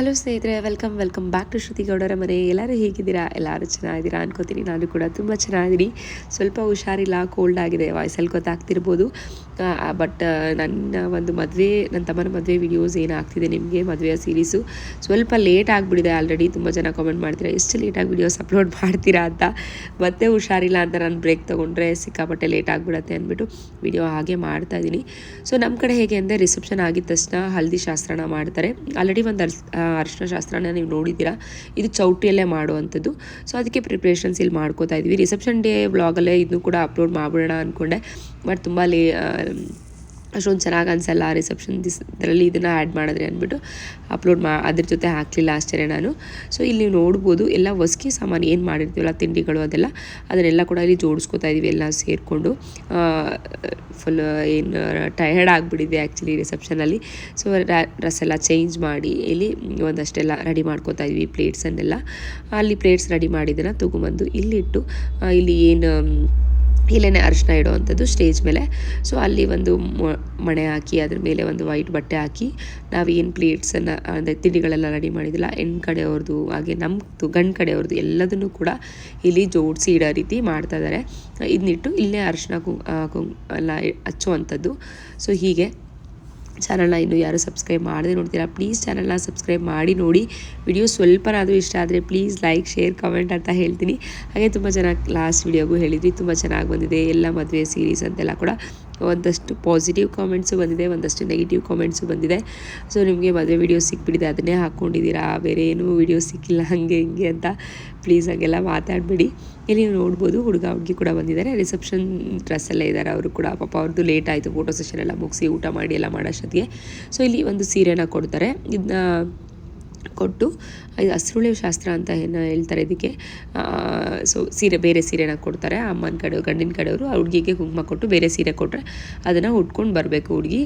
Hello ಸ್ನೇಹಿತರೆ, welcome back to ಶ್ರುತಿ ಗೌಡರ ಮನೆ. ಎಲ್ಲರೂ ಹೇಗಿದ್ದೀರಾ? ಎಲ್ಲರೂ ಚೆನ್ನಾಗಿದ್ದೀರಾ ಅನ್ಕೋತೀನಿ. ನಾನು ಕೂಡ ತುಂಬ ಚೆನ್ನಾಗಿದ್ದೀನಿ. ಸ್ವಲ್ಪ ಹುಷಾರಿಲ್ಲ, ಕೋಲ್ಡ್ ಆಗಿದೆ, ವಾಯ್ಸಲ್ಲಿ ಗೊತ್ತಾಗ್ತಿರ್ಬೋದು. ಬಟ್ ನನ್ನ ತಮ್ಮನ ಮದುವೆ ವಿಡಿಯೋಸ್ ಏನಾಗ್ತಿದೆ ನಿಮಗೆ, ಮದುವೆಯ ಸೀರೀಸು ಸ್ವಲ್ಪ ಲೇಟ್ ಆಗಿಬಿಟ್ಟಿದೆ. ಆಲ್ರೆಡಿ ತುಂಬ ಜನ ಕಾಮೆಂಟ್ ಮಾಡ್ತೀರಾ, ಎಷ್ಟು ಲೇಟಾಗಿ ವಿಡಿಯೋಸ್ ಅಪ್ಲೋಡ್ ಮಾಡ್ತೀರಾ ಅಂತ. ಮತ್ತೆ ಹುಷಾರಿಲ್ಲ ಅಂತ ನಾನು ಬ್ರೇಕ್ ತೊಗೊಂಡ್ರೆ ಸಿಕ್ಕಾಪಟ್ಟೆ ಲೇಟ್ ಆಗಿಬಿಡತ್ತೆ ಅಂದ್ಬಿಟ್ಟು ವಿಡಿಯೋ ಹಾಗೆ ಮಾಡ್ತಾಯಿದ್ದೀನಿ. ಸೊ ನಮ್ಮ ಕಡೆ ಹೇಗೆ ಅಂದರೆ, ರಿಸೆಪ್ಷನ್ ಆಗಿದ ತಕ್ಷಣ ಹಲ್ದಿ ಶಾಸ್ತ್ರನ ಮಾಡ್ತಾರೆ. ಆಲ್ರೆಡಿ ಒಂದು ಅರಿಶಿನ ಶಾಸ್ತ್ರನ ನೀವು ನೋಡಿದ್ದೀರಾ. ಇದು ಚೌಟಿಯಲ್ಲೇ ಮಾಡುವಂಥದ್ದು. ಸೊ ಅದಕ್ಕೆ ಪ್ರಿಪ್ರೇಷನ್ಸ್ ಇಲ್ಲಿ ಮಾಡ್ಕೋತಾ ಇದ್ವಿ. ರಿಸೆಪ್ಷನ್ ಡೇ ವ್ಲಾಗಲ್ಲೇ ಇದನ್ನು ಕೂಡ ಅಪ್ಲೋಡ್ ಮಾಡಿಬಿಡೋಣ ಅಂದ್ಕೊಂಡೆ. ಬಟ್ ತುಂಬ ಅಷ್ಟೊಂದು ಚೆನ್ನಾಗಿ ಅನಿಸಲ್ಲ ರಿಸೆಪ್ಷನ್ ಇದರಲ್ಲಿ ಇದನ್ನು ಆ್ಯಡ್ ಮಾಡಿದ್ರೆ ಅಂದ್ಬಿಟ್ಟು ಅದ್ರ ಜೊತೆ ಹಾಕಲಿಲ್ಲ ಅಷ್ಟೇ ನಾನು. ಸೊ ಇಲ್ಲಿ ನೀವು ನೋಡ್ಬೋದು, ಎಲ್ಲ ಹೊಸ್ಕಿ ಸಾಮಾನು ಏನು ಮಾಡಿರ್ತೀವಲ್ಲ, ತಿಂಡಿಗಳು ಅದನ್ನೆಲ್ಲ ಕೂಡ ಇಲ್ಲಿ ಜೋಡಿಸ್ಕೊತಾ ಇದ್ದೀವಿ ಎಲ್ಲ ಸೇರಿಕೊಂಡು. ಫುಲ್ ಏನು ಟಯರ್ಡ್ ಆಗಿಬಿಟ್ಟಿದೆ ಆ್ಯಕ್ಚುಲಿ ರಿಸೆಪ್ಷನಲ್ಲಿ. ಸೊ ಡ್ರೆಸ್ ಎಲ್ಲ ಚೇಂಜ್ ಮಾಡಿ ಇಲ್ಲಿ ಒಂದಷ್ಟೆಲ್ಲ ರೆಡಿ ಮಾಡ್ಕೋತಾ ಇದ್ವಿ. ಪ್ಲೇಟ್ಸನ್ನೆಲ್ಲ ಅಲ್ಲಿ ಪ್ಲೇಟ್ಸ್ ರೆಡಿ ಮಾಡಿದ್ದನ್ನು ತೊಗೊಂಬಂದು ಇಲ್ಲಿಟ್ಟು, ಇಲ್ಲಿ ಇಲ್ಲೇ ಅರಿಶಿನ ಇಡೋವಂಥದ್ದು ಸ್ಟೇಜ್ ಮೇಲೆ. ಸೊ ಅಲ್ಲಿ ಒಂದು ಮಣೆ ಹಾಕಿ ಅದ್ರ ಮೇಲೆ ಒಂದು ವೈಟ್ ಬಟ್ಟೆ ಹಾಕಿ ನಾವೇನು ಪ್ಲೇಟ್ಸನ್ನು ಅಂದರೆ ತಿಂಡಿಗಳೆಲ್ಲ ರೆಡಿ ಮಾಡಿದಿಲ್ಲ, ಹೆಣ್ಣು ಕಡೆಯವ್ರದ್ದು ಹಾಗೆ ನಮ್ಮದು ಗಂಡು ಕಡೆಯವ್ರದ್ದು ಎಲ್ಲದನ್ನು ಕೂಡ ಇಲ್ಲಿ ಜೋಡಿಸಿ ಇಡೋ ರೀತಿ ಮಾಡ್ತಾಯಿದ್ದಾರೆ. ಇದನ್ನಿಟ್ಟು ಇಲ್ಲೇ ಅರಿಶಿನ ಎಲ್ಲ ಹಚ್ಚುವಂಥದ್ದು. ಸೊ ಹೀಗೆ ಚಾನಲ್ನ ಇನ್ನೂ ಯಾರು ಸಬ್ಸ್ಕ್ರೈಬ್ ಮಾಡದೆ ನೋಡ್ತೀರಾ, ಪ್ಲೀಸ್ ಚಾನಲ್ನ ಸಬ್ಸ್ಕ್ರೈಬ್ ಮಾಡಿ ನೋಡಿ. ವಿಡಿಯೋ ಸ್ವಲ್ಪನಾದರೂ ಇಷ್ಟ ಆದರೆ ಪ್ಲೀಸ್ ಲೈಕ್, ಶೇರ್, ಕಮೆಂಟ್ ಅಂತ ಹೇಳ್ತೀನಿ. ಹಾಗೆ ತುಂಬ ಜನ ಲಾಸ್ಟ್ ವಿಡಿಯೋಗೂ ಹೇಳಿದ್ವಿ, ತುಂಬ ಚೆನ್ನಾಗಿ ಬಂದಿದೆ ಎಲ್ಲ ಮದುವೆ ಸೀರೀಸ್ ಅಂತೆಲ್ಲ ಕೂಡ. ಒಂದಷ್ಟು ಪಾಸಿಟಿವ್ ಕಾಮೆಂಟ್ಸು ಬಂದಿದೆ, ಒಂದಷ್ಟು ನೆಗೆಟಿವ್ ಕಾಮೆಂಟ್ಸು ಬಂದಿದೆ. ಸೊ ನಿಮಗೆ ಮದುವೆ ವೀಡಿಯೋ ಸಿಕ್ಬಿಟ್ಟಿದೆ, ಅದನ್ನೇ ಹಾಕ್ಕೊಂಡಿದ್ದೀರಾ, ಬೇರೆ ಏನೂ ವೀಡಿಯೋ ಸಿಕ್ಕಿಲ್ಲ ಹಾಗೆ ಹಿಂಗೆ ಅಂತ ಪ್ಲೀಸ್ ಹಾಗೆಲ್ಲ ಮಾತಾಡಬೇಡಿ. ಇಲ್ಲಿ ನೀವು ನೋಡ್ಬೋದು, ಹುಡುಗ ಹುಡುಗಿ ಕೂಡ ಬಂದಿದ್ದಾರೆ. ರಿಸೆಪ್ಷನ್ ಡ್ರೆಸ್ಸಲ್ಲೇ ಇದ್ದಾರೆ ಅವರು ಕೂಡ. ಪಾಪ ಅವ್ರದ್ದು ಲೇಟ್ ಆಯಿತು, ಫೋಟೋ ಸೆಷನ್ ಎಲ್ಲ ಮುಗಿಸಿ ಊಟ ಮಾಡಿ ಎಲ್ಲ ಮಾಡೋಷ್ಟೊತ್ತಿಗೆ. ಸೊ ಇಲ್ಲಿ ಒಂದು ಸೀರೆನ ಕೊಡ್ತಾರೆ. ಇದನ್ನ ಕೊಟ್ಟು, ಇದು ಹಸ್ರುಳೆ ಶಾಸ್ತ್ರ ಅಂತ ಏನು ಹೇಳ್ತಾರೆ ಇದಕ್ಕೆ. ಸೊ ಬೇರೆ ಸೀರೆನ ಕೊಡ್ತಾರೆ ಅಮ್ಮನ ಕಡೆ, ಗಂಡಿನ ಕಡೆಯವರು. ಹುಡುಗಿಗೆ ಕುಂಕುಮ ಕೊಟ್ಟು ಬೇರೆ ಸೀರೆ ಕೊಟ್ಟರೆ ಅದನ್ನು ಉಟ್ಕೊಂಡು ಬರಬೇಕು ಹುಡುಗಿ.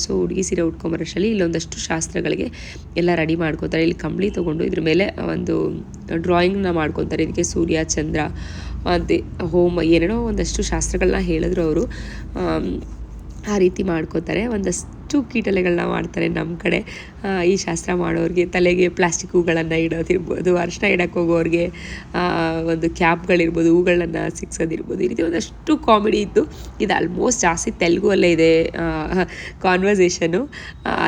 ಸೊ ಹುಡುಗಿ ಸೀರೆ ಉಟ್ಕೊಂಬರೋಷ್ಟರಲ್ಲಿ ಇಲ್ಲೊಂದಷ್ಟು ಶಾಸ್ತ್ರಗಳಿಗೆ ಎಲ್ಲ ರೆಡಿ ಮಾಡ್ಕೊತಾರೆ. ಇಲ್ಲಿ ಕಂಬಳಿ ತೊಗೊಂಡು ಇದ್ರ ಮೇಲೆ ಒಂದು ಡ್ರಾಯಿಂಗ್ನ ಮಾಡ್ಕೊತಾರೆ. ಇದಕ್ಕೆ ಸೂರ್ಯ, ಚಂದ್ರ, ಮತ್ತು ಹೋಮ ಏನೇನೋ ಒಂದಷ್ಟು ಶಾಸ್ತ್ರಗಳನ್ನ ಹೇಳಿದ್ರು ಅವರು. ಆ ರೀತಿ ಮಾಡ್ಕೋತಾರೆ. ಒಂದಷ್ಟು ಕೀಟಲೆಗಳನ್ನ ಮಾಡ್ತಾರೆ ನಮ್ಮ ಕಡೆ. ಈ ಶಾಸ್ತ್ರ ಮಾಡೋರಿಗೆ ತಲೆಗೆ ಪ್ಲಾಸ್ಟಿಕ್ ಹೂಗಳನ್ನು ಇಡೋದಿರ್ಬೋದು, ಅರಿಶಿನ ಇಡಕ್ಕೆ ಹೋಗೋರಿಗೆ ಒಂದು ಕ್ಯಾಪ್ಗಳಿರ್ಬೋದು, ಹೂಗಳನ್ನು ಸಿಕ್ಸೋದಿರ್ಬೋದು, ಈ ರೀತಿ ಒಂದಷ್ಟು ಕಾಮಿಡಿ ಇತ್ತು. ಇದು ಆಲ್ಮೋಸ್ಟ್ ಜಾಸ್ತಿ ತೆಲುಗುವಲ್ಲೇ ಇದೆ ಕಾನ್ವರ್ಸೇಷನು.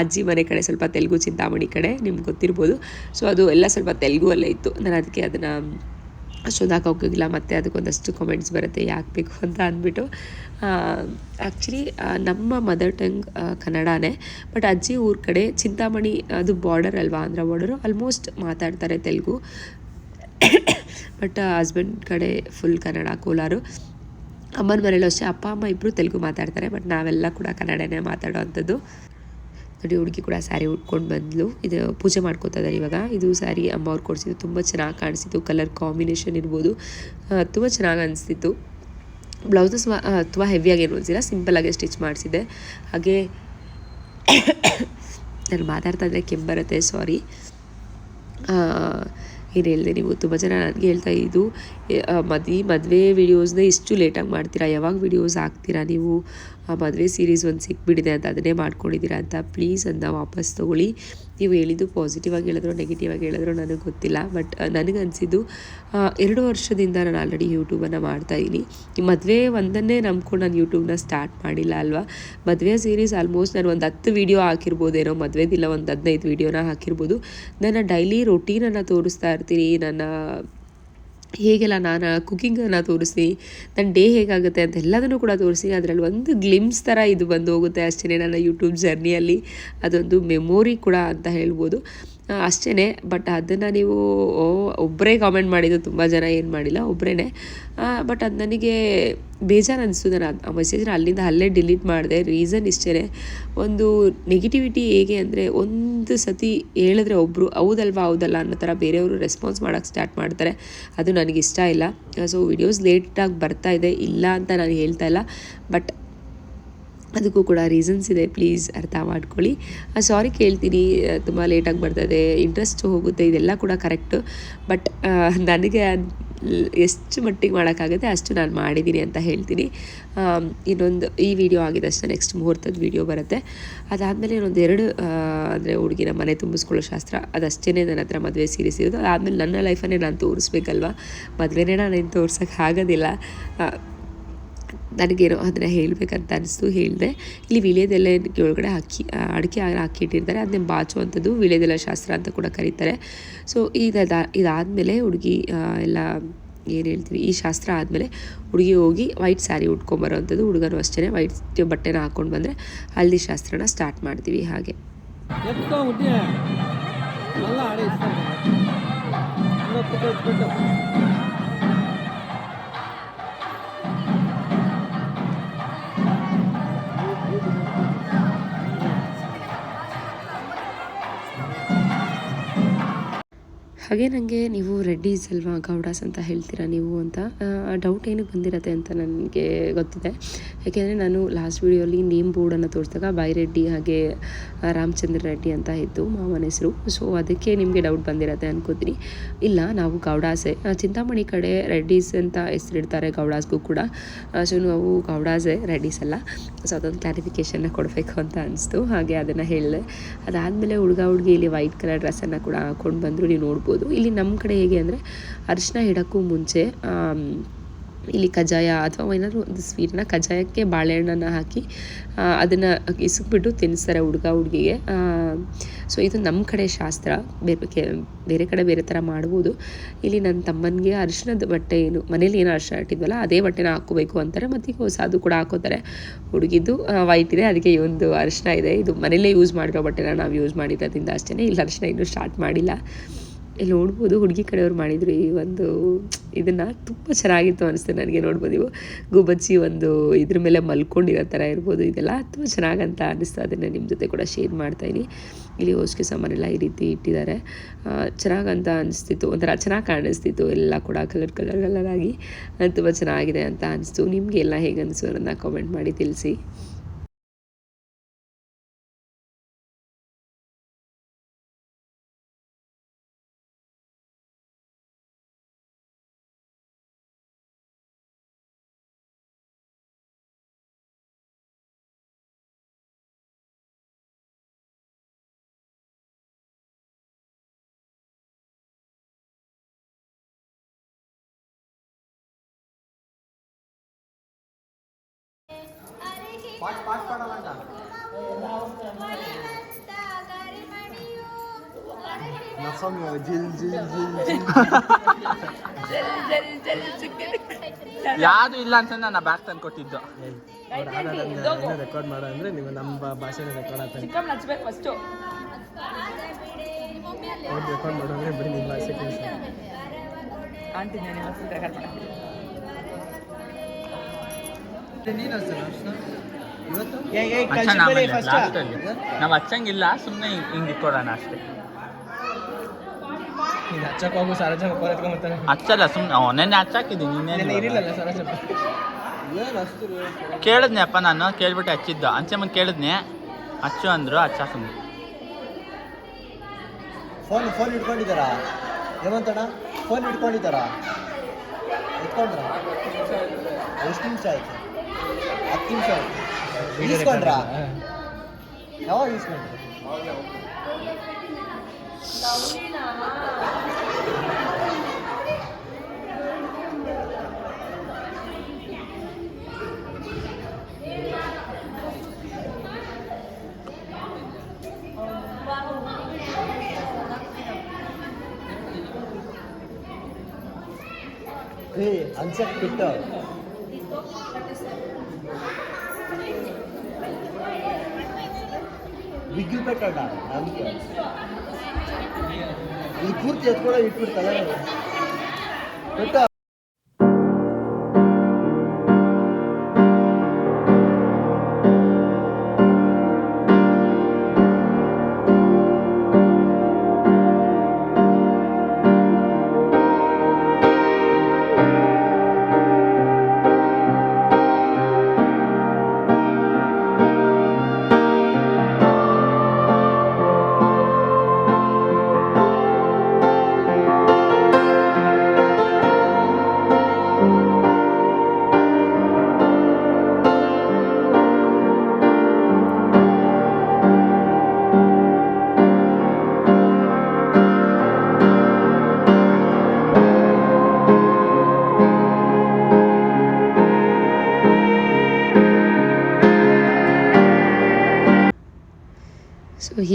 ಅಜ್ಜಿ ಮನೆ ಕಡೆ ಸ್ವಲ್ಪ ತೆಲುಗು, ಚಿಂತಾಮಣಿ ಕಡೆ ನಿಮ್ಗೆ ಗೊತ್ತಿರ್ಬೋದು. ಸೊ ಅದು ಎಲ್ಲ ಸ್ವಲ್ಪ ತೆಲುಗುವಲ್ಲೇ ಇತ್ತು. ನಾನು ಅದಕ್ಕೆ ಅದನ್ನು ಅಷ್ಟೊಂದು ಹಾಕೋಗಿಲ್ಲ. ಮತ್ತು ಅದಕ್ಕೊಂದಷ್ಟು ಕಮೆಂಟ್ಸ್ ಬರುತ್ತೆ ಯಾಕೆ ಬೇಕು ಅಂತ ಅಂದ್ಬಿಟ್ಟು. ಆ್ಯಕ್ಚುಲಿ ನಮ್ಮ ಮದರ್ ಟಂಗ್ ಕನ್ನಡನೇ, ಬಟ್ ಅಜ್ಜಿ ಊರ ಕಡೆ ಚಿಂತಾಮಣಿ, ಅದು ಬಾರ್ಡರ್ ಅಲ್ವಾ, ಆಂಧ್ರ ಬಾರ್ಡರು, ಆಲ್ಮೋಸ್ಟ್ ಮಾತಾಡ್ತಾರೆ ತೆಲುಗು. ಬಟ್ ಹಸ್ಬೆಂಡ್ ಕಡೆ ಫುಲ್ ಕನ್ನಡ, ಕೋಲಾರು. ಅಮ್ಮನ ಮನೇಲೂ ಅಷ್ಟೇ, ಅಪ್ಪ ಅಮ್ಮ ಇಬ್ಬರು ತೆಲುಗು ಮಾತಾಡ್ತಾರೆ, ಬಟ್ ನಾವೆಲ್ಲ ಕೂಡ ಕನ್ನಡನೇ ಮಾತಾಡೋ ಅಂಥದ್ದು. ನೋಡಿ, ಹುಡುಗಿ ಕೂಡ ಸ್ಯಾರಿ ಉಟ್ಕೊಂಡು ಬಂದಳು. ಇದು ಪೂಜೆ ಮಾಡ್ಕೋತಾ ಇದ್ದಾರೆ ಇವಾಗ. ಇದು ಸ್ಯಾರಿ ಅಮ್ಮ ಅವ್ರು ಕೊಡಿಸಿದ್ದು, ತುಂಬ ಚೆನ್ನಾಗಿ ಕಾಣಿಸ್ತಿತ್ತು. ಕಲರ್ ಕಾಂಬಿನೇಷನ್ ಇರ್ಬೋದು, ತುಂಬ ಚೆನ್ನಾಗಿ ಅನಿಸ್ತಿತ್ತು. ಬ್ಲೌಸಸ್ ತುಂಬ ಹೆವಿಯಾಗಿ ಏನು ಅನಿಸಿಲ್ಲ, ಸಿಂಪಲ್ಲಾಗೆ ಸ್ಟಿಚ್ ಮಾಡಿಸಿದ್ದೆ. ಹಾಗೆ ನಾನು ಮಾತಾಡ್ತಾ ಇದ್ದರೆ ಕೆಮ್ಮು ಬರುತ್ತೆ, ಸಾರಿ. ಏನು ಹೇಳಿದೆ, ನೀವು ತುಂಬ ಜನ ನನಗೆ ಹೇಳ್ತಾ ಇದ್ದು, ಮದುವೆ ವೀಡಿಯೋಸ್ನ ಇಷ್ಟು ಲೇಟಾಗಿ ಮಾಡ್ತೀರಾ, ಯಾವಾಗ ವೀಡಿಯೋಸ್ ಹಾಕ್ತೀರಾ ನೀವು, ಮದುವೆ ಸೀರೀಸ್ ಒಂದು ಸಿಕ್ಬಿಟ್ಟಿದೆ ಅಂತ ಅದನ್ನೇ ಮಾಡ್ಕೊಂಡಿದ್ದೀರಾ ಅಂತ. ಪ್ಲೀಸ್ ಅದನ್ನ ವಾಪಸ್ ತೊಗೊಳ್ಳಿ. ನೀವು ಹೇಳಿದ್ದು ಪಾಸಿಟಿವ್ ಆಗಿ ಹೇಳಿದ್ರು ನೆಗೆಟಿವ್ ಆಗಿ ಹೇಳಿದ್ರು ನನಗೆ ಗೊತ್ತಿಲ್ಲ. ಬಟ್ ನನಗನ್ಸಿದ್ದು, 2 ವರ್ಷದಿಂದ ನಾನು ಆಲ್ರೆಡಿ ಯೂಟ್ಯೂಬನ್ನು ಮಾಡ್ತಾಯಿದ್ದೀನಿ. ಈ ಮದುವೆ ಒಂದನ್ನೇ ನಂಬ್ಕೊಂಡು ನಾನು ಯೂಟ್ಯೂಬ್ನ ಸ್ಟಾರ್ಟ್ ಮಾಡಿಲ್ಲ ಅಲ್ವಾ. ಮದುವೆ ಸೀರೀಸ್ ಆಲ್ಮೋಸ್ಟ್ ನಾನು ಒಂದು 10 ವೀಡಿಯೋ ಹಾಕಿರ್ಬೋದೇನೋ, ಮದುವೆದಿಲ್ಲ ಒಂದು 15 ವೀಡಿಯೋನ ಹಾಕಿರ್ಬೋದು. ನನ್ನ ಡೈಲಿ ರೊಟೀನನ್ನು ತೋರಿಸ್ತಾ ಇರ್ತೀನಿ, ನನ್ನ ಹೇಗೆಲ್ಲ ನಾನು ಕುಕ್ಕಿಂಗನ್ನು ತೋರಿಸಿ, ನನ್ನ ಡೇ ಹೇಗಾಗುತ್ತೆ ಅಂತ ಎಲ್ಲದನ್ನು ಕೂಡ ತೋರಿಸಿ. ಅದರಲ್ಲಿ ಒಂದು ಗ್ಲಿಮ್ಸ್ ಥರ ಇದು ಬಂದು ಹೋಗುತ್ತೆ ಅಷ್ಟೇ ನನ್ನ ಯೂಟ್ಯೂಬ್ ಜರ್ನಿಯಲ್ಲಿ. ಅದೊಂದು ಮೆಮೊರಿ ಕೂಡ ಅಂತ ಹೇಳ್ಬೋದು ಅಷ್ಟೇ. ಬಟ್ ಅದನ್ನು ನೀವು ಒಬ್ಬರೇ ಕಾಮೆಂಟ್ ಮಾಡಿದ್ದು, ತುಂಬ ಜನ ಏನು ಮಾಡಿಲ್ಲ, ಒಬ್ಬರೇ. ಬಟ್ ಅದು ನನಗೆ ಬೇಜಾರು ಅನಿಸ್ತು. ನಾನು ಆ ಮೆಸೇಜ್ನ ಅಲ್ಲೇ ಡಿಲೀಟ್ ಮಾಡಿದೆ. ರೀಸನ್ ಇಷ್ಟೇ, ಒಂದು ನೆಗೆಟಿವಿಟಿ ಹೇಗೆ ಅಂದರೆ, ಒಂದು ಸತಿ ಹೇಳಿದ್ರೆ ಒಬ್ಬರು ಹೌದಲ್ಲ ಅನ್ನೋ ಥರ ಬೇರೆಯವರು ರೆಸ್ಪಾನ್ಸ್ ಮಾಡೋಕ್ಕೆ ಸ್ಟಾರ್ಟ್ ಮಾಡ್ತಾರೆ. ಅದು ನನಗಿಷ್ಟ ಇಲ್ಲ. ಸೊ ವಿಡಿಯೋಸ್ ಲೇಟಾಗಿ ಬರ್ತಾಯಿದೆ, ಇಲ್ಲ ಅಂತ ನಾನು ಹೇಳ್ತಾ ಇಲ್ಲ, ಬಟ್ ಅದಕ್ಕೂ ಕೂಡ ರೀಸನ್ಸ್ ಇದೆ, ಪ್ಲೀಸ್ ಅರ್ಥ ಮಾಡ್ಕೊಳ್ಳಿ. ಸಾರಿ ಕೇಳ್ತೀನಿ, ತುಂಬ ಲೇಟಾಗಿ ಬರ್ತದೆ, ಇಂಟ್ರೆಸ್ಟ್ ಹೋಗುತ್ತೆ, ಇದೆಲ್ಲ ಕೂಡ ಕರೆಕ್ಟು. ಬಟ್ ನನಗೆ ಎಷ್ಟು ಮಟ್ಟಿಗೆ ಮಾಡೋಕ್ಕಾಗುತ್ತೆ ಅಷ್ಟು ನಾನು ಮಾಡಿದ್ದೀನಿ ಅಂತ ಹೇಳ್ತೀನಿ. ಇನ್ನೊಂದು ಈ ವಿಡಿಯೋ ಆಗಿದೆ ಅಷ್ಟೇ, ನೆಕ್ಸ್ಟ್ ಮುಹೂರ್ತದ ವಿಡಿಯೋ ಬರುತ್ತೆ. ಅದಾದಮೇಲೆ ಇನ್ನೊಂದು 2 ಅಂದರೆ ಹುಡುಗಿನ ಮನೆ ತುಂಬಿಸ್ಕೊಳ್ಳೋ ಶಾಸ್ತ್ರ, ಅದಷ್ಟೇ ನನ್ನ ಹತ್ರ ಮದುವೆ ಸೀರೀಸ್ ಇರೋದು. ಆದಮೇಲೆ ನನ್ನ ಲೈಫನ್ನೇ ನಾನು ತೋರಿಸ್ಬೇಕಲ್ವ, ಮದುವೆನೇ ನಾನೇನು ತೋರ್ಸೋಕ್ಕೆ ಆಗೋದಿಲ್ಲ. ನನಗೇನೋ ಅದನ್ನು ಹೇಳಬೇಕಂತ ಅನಿಸ್ತು, ಹೇಳಿದೆ. ಇಲ್ಲಿ ವೀಳ್ಯದೆಲೆ ಒಳಗಡೆ ಅಡಿಕೆ ಹಾಕಿಟ್ಟಿರ್ತಾರೆ, ಅದನ್ನೇ ಬಾಚುವಂಥದ್ದು ವೀಳ್ಯದೆಲೆ ಶಾಸ್ತ್ರ ಅಂತ ಕೂಡ ಕರೀತಾರೆ. ಸೊ ಇದಾದಮೇಲೆ ಹುಡುಗಿ ಎಲ್ಲ ಏನು ಹೇಳ್ತೀವಿ, ಈ ಶಾಸ್ತ್ರ ಆದಮೇಲೆ ಹುಡುಗಿ ಹೋಗಿ ವೈಟ್ ಸ್ಯಾರಿ ಉಟ್ಕೊಂಬರೋವಂಥದ್ದು, ಹುಡುಗನೂ ಅಷ್ಟೇ ವೈಟ್ ಬಟ್ಟೆನ ಹಾಕ್ಕೊಂಡು ಬಂದರೆ ಹಲ್ದಿ ಶಾಸ್ತ್ರನ ಸ್ಟಾರ್ಟ್ ಮಾಡ್ತೀವಿ. ಹಾಗೆ ಹಾಗೆ ನನಗೆ ನೀವು ರೆಡ್ಡೀಸ್ ಅಲ್ವಾ ಗೌಡಾಸ್ ಅಂತ ಹೇಳ್ತೀರಾ ನೀವು ಅಂತ ಡೌಟ್ ಏನಕ್ಕೆ ಬಂದಿರತ್ತೆ ಅಂತ ನನಗೆ ಗೊತ್ತಿದೆ. ಯಾಕೆಂದರೆ ನಾನು ಲಾಸ್ಟ್ ವೀಡಿಯೋಲಿ ನೇಮ್ ಬೋರ್ಡನ್ನು ತೋರಿಸಿದಾಗ ಬೈರೆಡ್ಡಿ ಹಾಗೆ ರಾಮಚಂದ್ರ ರೆಡ್ಡಿ ಅಂತ ಇತ್ತು ಮಾವನ ಹೆಸರು. ಸೊ ಅದಕ್ಕೆ ನಿಮಗೆ ಡೌಟ್ ಬಂದಿರತ್ತೆ ಅನ್ಕೋತೀನಿ. ಇಲ್ಲ, ನಾವು ಗೌಡಾಸೆ, ಚಿಂತಾಮಣಿ ಕಡೆ ರೆಡ್ಡೀಸ್ ಅಂತ ಹೆಸರಿಡ್ತಾರೆ ಗೌಡಾಸ್ಗೂ ಕೂಡ. ಸೊ ನಾವು ಗೌಡಾಸೆ, ರೆಡ್ಡೀಸ್ ಅಲ್ಲ. ಸೊ ಅದೊಂದು ಕ್ಲಾರಿಫಿಕೇಷನ್ನ ಕೊಡಬೇಕು ಅಂತ ಅನಿಸ್ತು, ಹಾಗೆ ಅದನ್ನು ಹೇಳಿದೆ. ಅದಾದಮೇಲೆ ಹುಡುಗಿ ಇಲ್ಲಿ ವೈಟ್ ಕಲರ್ ಡ್ರೆಸ್ಸನ್ನು ಕೂಡ ಹಾಕ್ಕೊಂಡು ಬಂದರು, ನೀವು ನೋಡ್ಬೋದು. ಇಲ್ಲಿ ನಮ್ಮ ಕಡೆ ಹೇಗೆ ಅಂದರೆ ಅರಿಶಿನ ಇಡೋಕ್ಕೂ ಮುಂಚೆ ಇಲ್ಲಿ ಕಜ್ಜಾಯ ಅಥವಾ ಏನಾದರೂ ಒಂದು ಸ್ವೀಟನ್ನ ಕಜ್ಜಾಯಕ್ಕೆ ಬಾಳೆಹಣ್ಣನ್ನು ಹಾಕಿ ಅದನ್ನು ಇಸುಕ್ಬಿಟ್ಟು ತಿನ್ನಿಸ್ತಾರೆ ಹುಡುಗಿಗೆ. ಸೊ ಇದು ನಮ್ಮ ಕಡೆ ಶಾಸ್ತ್ರ, ಬೇರೆ ಕಡೆ ಬೇರೆ ಥರ ಮಾಡ್ಬೋದು. ಇಲ್ಲಿ ನನ್ನ ತಮ್ಮನಿಗೆ ಅರಿಶಿನದ ಬಟ್ಟೆ ಏನು ಮನೇಲಿ ಏನೋ ಅರಿಶಿನ ಇಟ್ಟಿದ್ವಲ್ಲ ಅದೇ ಬಟ್ಟೆನ ಹಾಕ್ಕೋಬೇಕು ಅಂತಾರೆ. ಮತ್ತು ಈಗ ಹೊಸದು ಕೂಡ ಹಾಕೋತಾರೆ. ಹುಡುಗಿದ್ದು ವೈಟ್ ಇದೆ, ಅದಕ್ಕೆ ಈ ಒಂದು ಅರಿಶಿನ ಇದೆ. ಇದು ಮನೇಲೇ ಯೂಸ್ ಮಾಡಿರೋ ಬಟ್ಟೆನ ನಾವು ಯೂಸ್ ಮಾಡಿರೋದ್ರಿಂದ ಅಷ್ಟೇ. ಇಲ್ಲಿ ಅರಿಶಿನ ಇನ್ನೂ ಸ್ಟಾರ್ಟ್ ಮಾಡಿಲ್ಲ. ಇಲ್ಲಿ ನೋಡ್ಬೋದು ಹುಡುಗಿ ಕಡೆಯವ್ರು ಮಾಡಿದರು ಈ ಒಂದು ಇದನ್ನು, ತುಂಬ ಚೆನ್ನಾಗಿತ್ತು ಅನಿಸ್ತು ನನಗೆ. ನೋಡ್ಬೋದು ನೀವು ಗುಬ್ಬಚ್ಚಿ ಒಂದು ಇದ್ರ ಮೇಲೆ ಮಲ್ಕೊಂಡಿರೋ ಥರ ಇರ್ಬೋದು, ಇದೆಲ್ಲ ತುಂಬ ಚೆನ್ನಾಗಂತ ಅನ್ನಿಸ್ತು. ಅದನ್ನು ನಿಮ್ಮ ಜೊತೆ ಕೂಡ ಶೇರ್ ಮಾಡ್ತಾಯಿನಿ. ಇಲ್ಲಿ ಹೊಸ್ಗೆ ಸಾಮಾನೆಲ್ಲ ಈ ರೀತಿ ಇಟ್ಟಿದ್ದಾರೆ, ಚೆನ್ನಾಗಂತ ಅನಿಸ್ತಿತ್ತು, ಒಂಥರ ಚೆನ್ನಾಗಿ ಕಾಣಿಸ್ತಿತ್ತು ಎಲ್ಲ ಕೂಡ ಕಲರ್ ಆಗಿ. ತುಂಬ ಚೆನ್ನಾಗಿದೆ ಅಂತ ಅನಿಸ್ತು. ನಿಮಗೆ ಎಲ್ಲ ಹೇಗೆ ಅನಿಸು ಅನ್ನೋದನ್ನ ಕಾಮೆಂಟ್ ಮಾಡಿ ತಿಳಿಸಿ. ಯಾವುದು ಇಲ್ಲ ಅಂತ ನಾನು ಬ್ಯಾಗ್ ತಂದು ಕೊಟ್ಟಿದ್ದು. ರೆಕಾರ್ಡ್ ಮಾಡೋ ಅಂದ್ರೆ ನೀವು ನಮ್ಮ ಭಾಷೆನ ರೆಕಾರ್ಡ್ ಆಗ್ತಾರೆ. ರೆಕಾರ್ಡ್ ಮಾಡೋದ್ರೆ ಬಿಡಿ ನಿಮ್ಮ ಭಾಷೆ ನಾವು ಹಚ್ಚಂಗಿಲ್ಲ, ಸುಮ್ಮನೆ ಹಿಂಗೆ ಇಟ್ಕೊಡೋಣ ಅಷ್ಟೇ. ಹಚ್ಚಕ್ಕೆ ಹೋಗು ಸರಜ ಹಚ್ಚಲ್ಲ, ಸುಮ್ಮನೆ ನೆನ್ನೆ ಹಚ್ಚಾಕಿದ್ದೀನಿ. ಇರಲಿಲ್ಲ ಸರಜ ಕೇಳಿದ್ನಪ್ಪ, ನಾನು ಕೇಳ್ಬಿಟ್ಟು ಹಚ್ಚಿದ್ದು. ಅಂಚೆ ಮುಂದೆ ಕೇಳಿದ್ನೆ, ಹಚ್ಚು ಅಂದರು, ಹಚ್ಚ ಸುಮ್ಮನೆ. ಫೋನ್ ಇಟ್ಕೊಂಡಿದ್ದಾರಾ ಹೇಮಂತಣ್ಣ? ಫೋನ್ ಇಟ್ಕೊಂಡಿದ್ದಾರಾ? ಇಟ್ಕೊಂಡ್ರ? ಎಷ್ಟು ನಿಮಿಷ ಆಯ್ತು? 10 ನಿಮಿಷ ಆಯ್ತು. ಈಸ್ಕೊಂಡ್ರಾ? ಯಾವಾಗ ಈಸ್ಕೊಂಡ್ರಿ? ಅನ್ಸಕ್ ಬಿಟ್ಟು ಬಿಗ್ಗಿ పెట్టాడ ನಮ್ಗೆ ಈ ಪೂರ್ತಿ ಎತ್ಕೊಳ್ಳೋ ಇಟ್ಬಿಡ್ತಾರೆ ಬಿಟ್ಟು.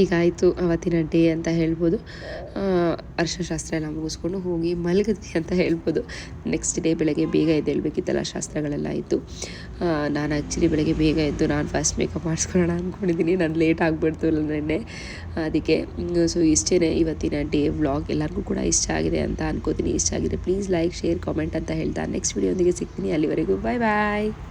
ಹೀಗಾಯಿತು ಅವತ್ತಿನ ಡೇ ಅಂತ ಹೇಳ್ಬೋದು. ಅರ್ಶನಶಾಸ್ತ್ರ ಎಲ್ಲ ಮುಗಿಸ್ಕೊಂಡು ಹೋಗಿ ಮಲಗಿದ್ವಿ ಅಂತ ಹೇಳ್ಬೋದು. ನೆಕ್ಸ್ಟ್ ಡೇ ಬೆಳಗ್ಗೆ ಬೇಗ ಎದ್ದೇಳಬೇಕಿತ್ತಲ್ಲ, ಶಾಸ್ತ್ರಗಳೆಲ್ಲ ಇತ್ತು. ನಾನು ಆ್ಯಕ್ಚುಲಿ ಬೆಳಗ್ಗೆ ಬೇಗ ಎದ್ದು ನಾನು ಫಸ್ಟ್ ಮೇಕಪ್ ಮಾಡಿಸ್ಕೊಳ್ಳೋಣ ಅಂದ್ಕೊಂಡಿದ್ದೀನಿ. ನಾನು ಲೇಟ್ ಆಗಿಬಿಡ್ತು ನೆನ್ನೆ, ಅದಕ್ಕೆ. ಸೊ ಇಷ್ಟೇ ಇವತ್ತಿನ ಡೇ ವ್ಲಾಗ್. ಎಲ್ಲರಿಗೂ ಕೂಡ ಇಷ್ಟ ಆಗಿದೆ ಅಂತ ಅನ್ಕೋತೀನಿ. ಇಷ್ಟ ಆಗಿದೆ ಪ್ಲೀಸ್ ಲೈಕ್, ಶೇರ್, ಕಾಮೆಂಟ್ ಅಂತ ಹೇಳ್ತಾ ನೆಕ್ಸ್ಟ್ ವಿಡಿಯೋಂದಿಗೆ ಸಿಗ್ತೀನಿ. ಅಲ್ಲಿವರೆಗೂ ಬಾಯ್ ಬಾಯ್.